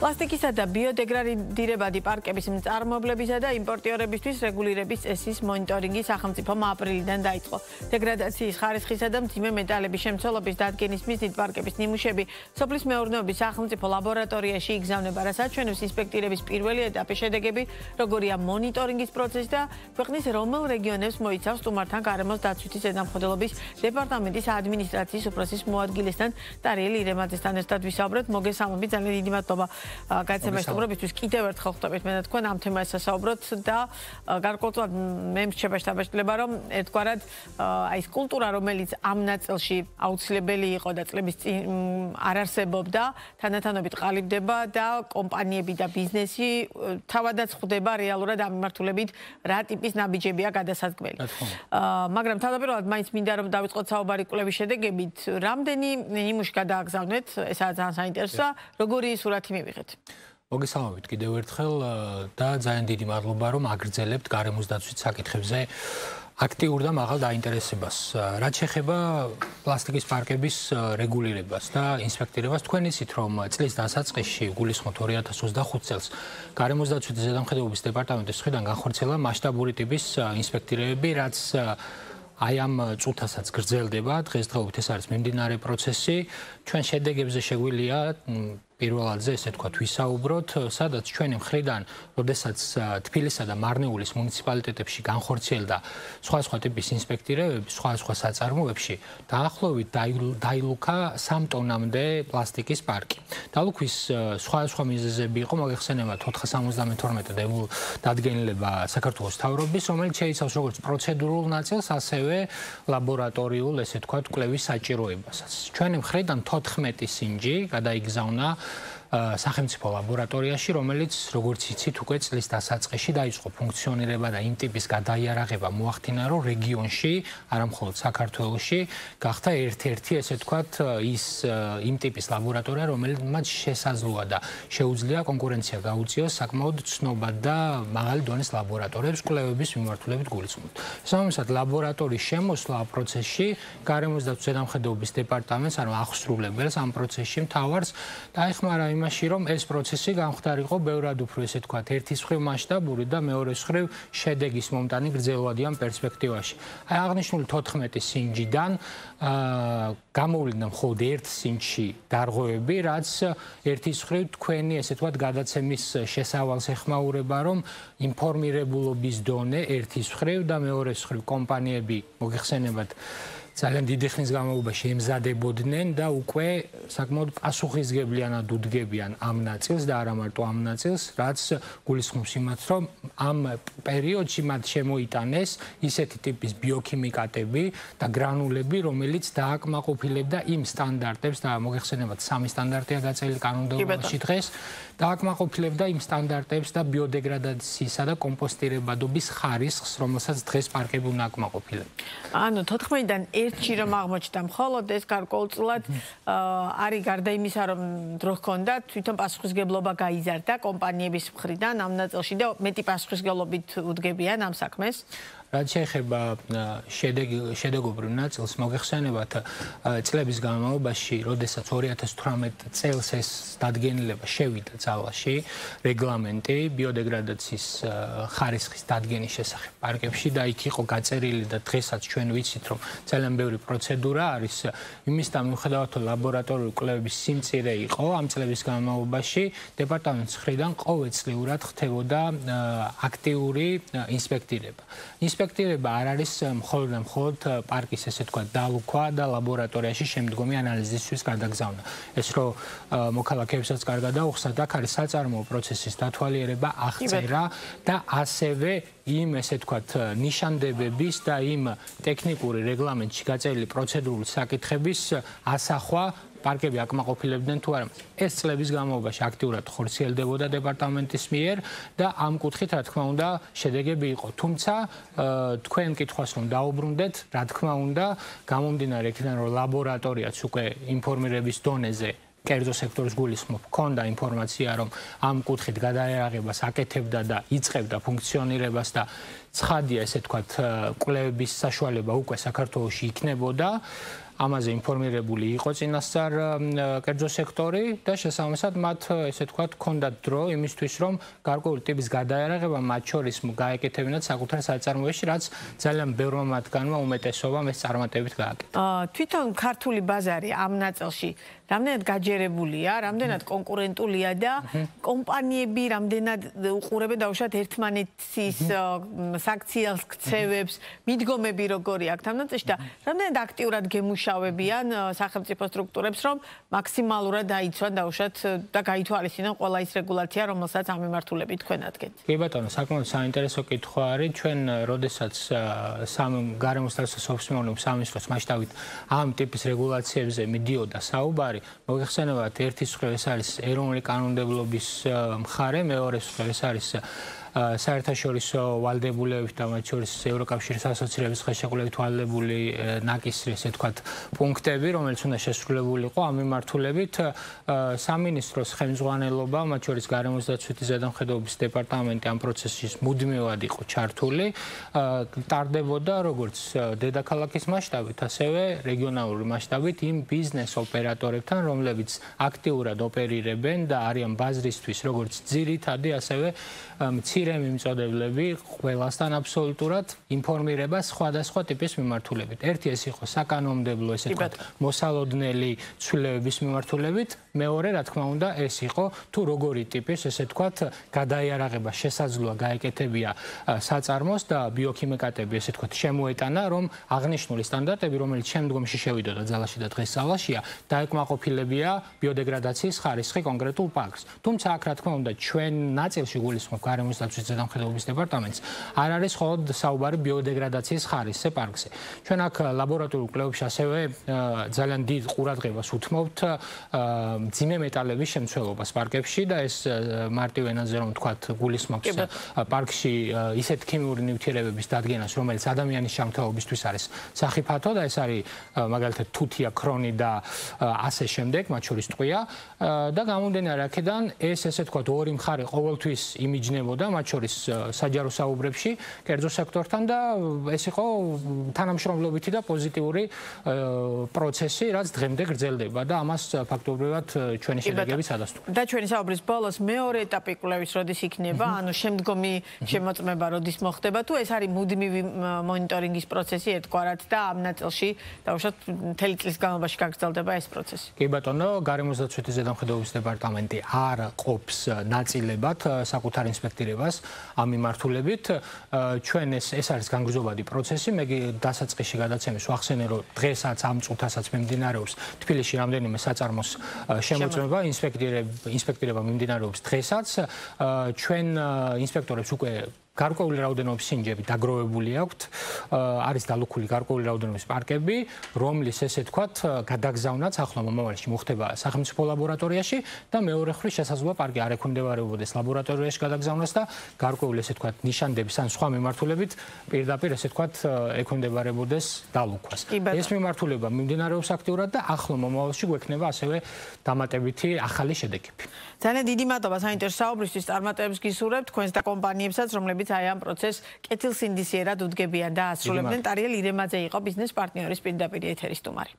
პლასტიკისა და ბიოდეგრადირებადი პარკების მწარმოებლებისა და იმპორტიორებისთვის რეგულირების წესის მონიტორინგი სახელმწიფომ აპრილიდან დაიწყო. დეგრადაციის ხარისხისა და მძიმე მეტალების შემცველობის დადგენის მიზნით პარკების ნიმუშები სოფლის მეურნეობის სახელმწიფო ლაბორატორიაში იგზავნება, რასაც ჩვენებს ინსპექტირების პირველი ეტაპის შედეგები, როგორია მონიტორინგის პროცესი და ქვეყნის რომელ რეგიონებს მოიცავს სტუმართან გარემოს დაცვითი ზედამხედველობის დეპარტამენტის ადმინისტრაციის უფროსის მოადგილესთან ტარიელ ირემაძესთან ერთად ვისაუბრეთ. მოგესალმებით, ძალიან დიდი მადლობა გაცემის სტუმრობისთვის. კიდევ ერთხელ ხვდებით მე და თქვენ ამ თემას სასაუბროთ და გარკვეულწილად მე მრჩება შთაბეჭდილება, რომ ერთგვარად აი ეს კულტურა, რომელიც ამ ნაწილში აუცილებელი იყო და წლების წინ არ არსებობდა, თანდათანობით ყალიბდება და კომპანიები და ბიზნესი თავადაც ხვდება რეალურად ამ მიმართულებით რა ტიპის ნაბიჯებია გადასადგმელი. მაგრამ თავდაპირველად მაინც მინდა რომ დავიწყოთ საუბარი კვლევის შედეგებით, რამდენი ნიმუში გადააგზავნეთ, ესაა ძალიან საინტერესოა, როგორი სურათი მივიღეთ. მოგესალმებით კიდევ ერთხელ და ძალიან დიდი მადლობა რომ აგრძელებთ გარემოს დაცვის საკითხებზე აქტიურ და მაღალ დაინტერესებას. რაც შეეხება პლასტიკის პარკების რეგულირებას და ინსპექტირებას, თქვენ იცით რომ წლის დასაწყისში გულისხმობთ 2025 წელს გარემოს დაცვის ზედამხედველობის დეპარტამენტის მხრიდან განხორციელა მასშტაბური ტიპის ინსპექტირებები, რაც აი ამ წუთასაც გრძელდება. დღესდღეობით ეს არის მიმდინარე პროცესი. ჩვენ შედეგებზე შეგვიძლია პირველადზე ესე თქვა ვისაუბროთ, სადაც ჩვენი მხრიდან, როდესაც თბილისსა და მარნეულის მუნიციპალიტეტებში განხორციელდა სხვა ტიპის ინსპექტირებები, სხვა საწარმოებში, დაახლოებით დაილუქა 3 ტონამდე პლასტიკის პარკი. დალუქვის სხვა მიზეზები იყო, მოგეხსენებათ 472 დადგენილება საქართველოს მთავრობის, რომელიც შეიცავს როგორც პროცედურულ ნაწილს, ასევე ლაბორატორიულ, ესე თქვა, კვლევის საჭიროებასაც. ჩვენი მხრიდან 14 სინჯი გადაიგზავნა სახელმწიფო ლაბორატორიაში, რომელიც როგორც იცით, უკვე წლის დასაწყისში დაიწყო ფუნქციონირება და იმ ტიპის გადაიარაღება მოახდინა, რომ რეგიონში, არა მხოლოდ საქართველოში, გახდა ერთ-ერთი, ესე ვთქვათ, ის იმ ტიპის ლაბორატორია, რომელმაც შესაძლოა და შეუძლია კონკურენცია გაუწიოს საკმაოდ ცნობად და მაღალი დონის ლაბორატორიებს კვლევების მიმართულებით გულისხმობთ. სამომავლოდ ლაბორატორიის შემოსვლა პროცესში გარემოს დაცვის ზედამხედველობის დეპარტამენტს, ანუ აღსრულებელს ამ პროცესში მთავარს დაეხმარა იმაში, რომ ეს პროცესი გამხდარიყო ბევრად უფრო, ესე ვთქვათ, ერთის მხრივ მასშტაბური და მეორეს მხრივ შედეგის მომტანი გრძელვადიან პერსპექტივაში. აი აღნიშნული 14 სინჯიდან გამოვლინდა მხოლოდ ერთ სინჯში დარღვევები, რაც ერთის მხრივ თქვენი, ესე ვთქვათ, გადაცემის შესავალს ეხმაურება, რომ ინფორმირებულობის დონე ერთის მხრივ და მეორეს მხრივ კომპანიები მოგეხსენებათ ძალიან დიდი ხნის განმავლობაში ემზადებოდნენ და უკვე საკმაოდ პასუხისმგებლიანად უდგებიან ამ ნაწილს და არა მარტო ამ ნაწილს, რაც გულისხმობს იმას, რომ ამ პერიოდში მათ შემოიტანეს ისეთი ტიპის ბიოქიმიკატები და გრანულები, რომელიც დააკმაყოფილებდა იმ სტანდარტებს და მოგეხსენებათ 3 სტანდარტია დაწერილი კანონმდებლობაში დღეს, დააკმაყოფილებდა იმ სტანდარტებს და ბიოდეგრადაციისა და კომპოსტირებადობის ხარისხს, რომელსაც დღეს პარკები უნდა აკმაყოფილებდეს. ანუ 14-დან ერთში რომ აღმოჩნდა მხოლოდ ეს გარკვეულწილად არის გარდა იმისა, რომ დრო ჰქონდა, თვითონ პასუხისმგებლობა გაიზარდა კომპანიების მხრიდან ამ ნაწილში და მეტი პასუხისმგებლობით უდგებიან ამ საქმეს. რაც შეეხება შედეგობრივ ნაწილს, მოგეხსენებათ წლების განმავლობაში, როდესაც 2018 წელს ეს დადგენილება შევიდა ძალაში, რეგლამენტი ბიოდეგრადაციის ხარისხის დადგენის შესახებ პარკებში და იქ იყო გაწერილი და დღესაც ჩვენ ვიცით, რომ ძალიან ბევრი პროცედურა არის, იმისთან მიუხედავად, რომ ლაბორატორიული კვლევების სიმწირე იყო ამ წლების განმავლობაში, დეპარტამენტის მხრიდან ყოველწლიურად ხდებოდა აქტიური ინსპექტირება. ინსპექტირება არ არის მხოლოდ პარკის, ესე ვთქვათ, დალუქვა და ლაბორატორიაში შემდგომი ანალიზისთვის გადაგზავნა. ეს რომ მოქალაქეებსაც კარგად აუხსნათ, აქ არის საწარმოო პროცესის დათვალიერება, აღწერა და ასევე იმ, ესე ვთქვათ, ნიშანდებების და იმ ტექნიკური რეგლამენტში გაწერილი პროცედურული საკითხების ასახვა პარკები აკმაყოფილებდნენ თუ არა. ეს წლების განმავლობაში აქტიურად ხორციელდებოდა დეპარტამენტის მიერ და ამ კუთხით, რა თქმა უნდა, შედეგები იყო. თუმცა თქვენ კითხვას რომ დაუბრუნდეთ, რა თქმა უნდა, გამომდინარე იქიდან, რომ ლაბორატორიაც უკვე ინფორმირების დონეზე კერძო სექტორის გულისხმობ, ჰქონდა ინფორმაცია, რომ ამ კუთხით გადაიარაღებას აკეთებდა და იწყებდა ფუნქციონირებას და ცხადია, ესე ვთქვათ, კვლევების საშუალება უკვე საქართველოში იქნებოდა. ამაზე ინფორმირებული იყო წინასწარ კერძო სექტორი და შესაბამისად მათ ესე ვთქვათ ჰქონდათ დრო იმისთვის რომ გარკვეული ტიპის გადაიარაღება მათ შორის გაეკეთებინათ საკუთარ საწარმოებში, რაც ძალიან ბევრმა მათგანმა უმეტესობამ ეს წარმატებით გააკეთა. თვითონ ქართული ბაზარი ამ ნაწილში რამდენად გაჯერებულია, რამდენად კონკურენტულია და კომპანიები რამდენად უყურებენ დაუშვათ ერთმანეთის საქციელს, ქცევებს, მიდგომები როგორი აქვს ამ ნაწილში და რამდენად აქტიურად გემუშავებიან სახელმწიფო სტრუქტურებს, რომ მაქსიმალურად დაიცვან დაუშვათ და გაითვალისწინონ ყველა ის რეგულაცია, რომელსაც ამ მიმართულებით თქვენ ადგენთ. კი ბატონო, საკმაოდ საინტერესო კითხვა არის. ჩვენ როდესაც გარემოს და სოფსმეურნეობის სამინისტროს მასშტაბით ამ ტიპის რეგულაციებზე მიდიოდა საუბარი, მოიხსენებათ, ერთი მხრივ ეს არის ეროვნული კანონმდებლობის მხარე, მეორე მხრივ ეს არის საერთაშორისო ვალდებულებებით და მათ შორის ევროკავშირის ასოცირების ხელშეკრულებით ვალდებული ნაკისრი, ესე ვთქვათ, პუნქტები, რომელიც უნდა შესრულებულიყო ამ მიმართულებით სამინისტროს ხელმძღვანელობა, მათ შორის გარემოს დაცვითი ზედამხედველობის დეპარტამენტი ამ პროცესის მუდმივად იყო ჩართული, ტარდებოდა როგორც დედაქალაქის მასშტაბით, ასევე რეგიონალური მასშტაბით იმ ბიზნეს ოპერატორებთან, რომლებიც აქტიურად ოპერირებენ და არიან ბაზრისთვის როგორც ძირითადი, ასევე მცირე მიმწოდებლები ყველასთან აბსოლუტურად ინფორმირება სხვადასხვა ტიპის მიმართულებით. ერთი ეს იყო საკანონმდებლო, ესე ვთქვათ, მოსალოდნელი ცვლილებების მიმართულებით, მეორე, რა თქმა უნდა, ეს იყო თუ როგორი ტიპის, ესე ვთქვათ, გადაიარაღება შესაძლოა გაეკეთებია საწარმოს და ბიოქიმიკატები, ესე ვთქვათ, შემოეტანა, რომ აღნიშნული სტანდარტები, რომელიც შემდგომში შევიდოდა ძალაში და დღეს ძალაშია, დაეკმაყოფილებია ბიოდეგრადაციის ხარისხი კონკრეტულ პარკს. თუმცა აქ, რა თქმა უნდა, ჩვენ ნაწილში გულისხმობ გარემოს დაცვითი ზედამხედველობის დეპარტამენტს, არ არის მხოლოდ საუბარი ბიოდეგრადაციის ხარისხზე პარკზე. ჩვენ აქ ლაბორატორიულ კვლევებში ასევე ძალიან დიდ ყურადღებას უთმობთ მძიმე მეტალების შემცველობას პარკებში და ეს მარტივ ენაზე რომ ვთქვათ, გულისხმობს პარკში ისეთ ქიმიური ნივთიერებების დადგენას, რომელიც ადამიანის ჯანმრთელობისთვის არის სახიფათო და ეს არის მაგალითად თუთია, ქრონი და ასე შემდეგ, მათ შორის ტყვია და გამომდინარე აქედან ეს ესე ვთქვათ, ორი მხარე ყოველთვის იმიჯნებოდა, მათ შორის საჯარო საუბრებში, კერძო სექტორთან და ეს იყო თანამშრომლობითი და პოზიტიური პროცესი, რაც დღემდე გრძელდება და ამას ფაქტობრივად ჩვენი შედეგები სადასტურებს. და ჩვენი საუბრის ბოლოს მეორე ეტაპი კვლევის როდის იქნება, ანუ შემდგომი შემოწმება როდის მოხდება, თუ ეს არის მუდმივი მონიტორინგის პროცესი ერთგვარად და ამ ნაწილში დაუშვათ მთელი წლის განმავლობაში გაგრძელდება ეს პროცესი. კი ბატონო, გარემოს დაცვითი ზედამხედველობის დეპარტამენტი არ ყოფს ნაწილებად საკუთარ ინსპექტირებას ამ მიმართულებით. ჩვენ ეს არის განგრძობადი პროცესი. მე დასაწყისში გადაცემის ვახსენე, რომ დღესაც ამ წუთასაც მიმდინარეობს თბილისში რამდენიმე საწარმოს შემოწმება, ინსპექტირება მიმდინარეობს დღესაც. ჩვენ ინსპექტორებს უკვე გარკვეული რაოდენობის სინჯები დაგროვებული აქვთ, არის დალუქული გარკვეული რაოდენობის პარკები, რომლის ესე ვთქვათ, გადაგზავნაც ახლა მომავალში მოხდება სახელმწიფო ლაბორატორიაში და მეორე მხრივ შესაძლოა პარკი არ ექვემდებარებოდეს ლაბორატორიაში გადაგზავნას და გარკვეული ესე ვთქვათ, ნიშანდების ან სხვა მიმართულებით პირდაპირ ესე ვთქვათ, ექვემდებარებოდეს დალუქვას. ეს მიმართულება მიმდინარეობს აქტიურად და ახლა მომავალში გვექნება ასევე დამატებითი ახალი შედეგები. ძალიან დიდი მადლობა საინტერესო საუბრისთვის, წარმატებებს გისურვებთ თქვენს და კომპანიებსაც, რომლებიც აი ამ პროცესს კეთილსინდისიერად უდგებიან და ასრულებდნენ. ტარიელ ირემაძე იყო ბიზნეს პარტნიორის პირდაპირ ეთერის სტუმარი.